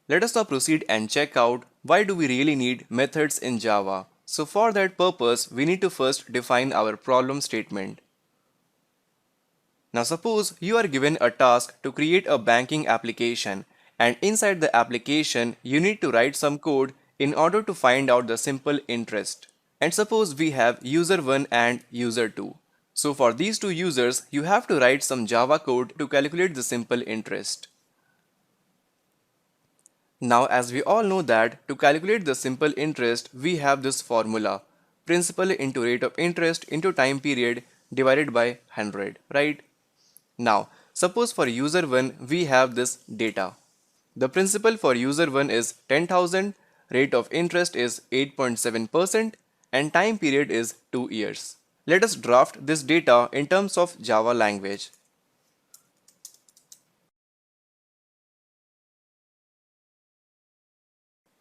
Let us now proceed and check out why do we really need methods in Java. So for that purpose, we need to first define our problem statement. Now suppose you are given a task to create a banking application, and inside the application you need to write some code in order to find out the simple interest. And suppose we have user 1 and user 2. So for these two users you have to write some Java code to calculate the simple interest. Now as we all know that to calculate the simple interest we have this formula, principal into rate of interest into time period divided by 100, right? Now, suppose for user 1 we have this data. The principal for user 1 is 10,000, rate of interest is 8.7% and time period is 2 years. Let us draft this data in terms of Java language.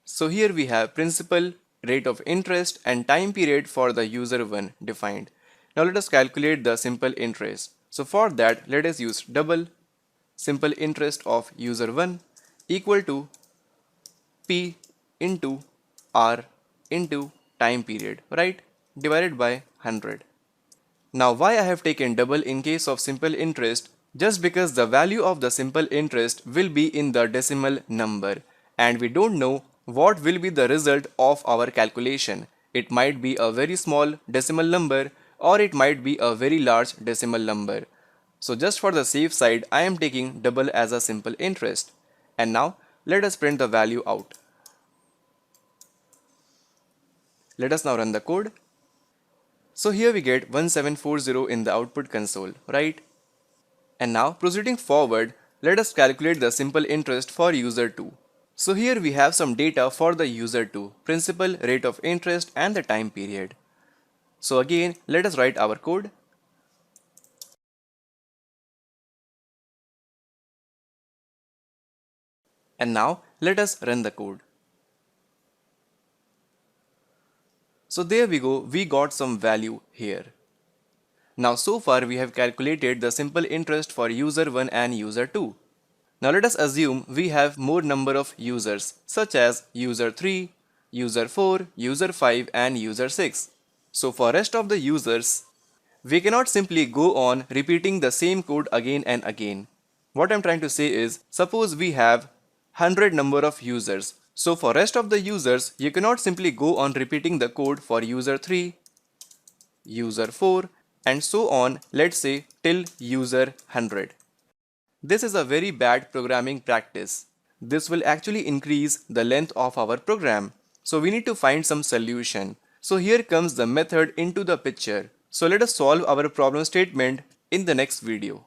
So here we have principal, rate of interest and time period for the user 1 defined. Now let us calculate the simple interest. So for that, let us use double simple interest of user 1 equal to P into R into time period, right? Divided by 100. Now why I have taken double in case of simple interest? Just because the value of the simple interest will be in the decimal number and we don't know what will be the result of our calculation. It might be a very small decimal number or it might be a very large decimal number. So just for the safe side, I am taking double as a simple interest. And now let us print the value out. Let us now run the code. So here we get 1740 in the output console, right? And now proceeding forward, let us calculate the simple interest for user 2. So here we have some data for the user 2, principal, rate of interest and the time period. So again, let us write our code. And now let us run the code. So there we go, we got some value here. Now so far we have calculated the simple interest for user 1 and user 2. Now let us assume we have more number of users such as user 3, user 4, user 5 and user 6. So for rest of the users, we cannot simply go on repeating the same code again and again. What I'm trying to say is, suppose we have 100 number of users. So for rest of the users, you cannot simply go on repeating the code for user 3, user 4 and so on, let's say till user 100. This is a very bad programming practice. This will actually increase the length of our program. So we need to find some solution. So here comes the method into the picture. So let us solve our problem statement in the next video.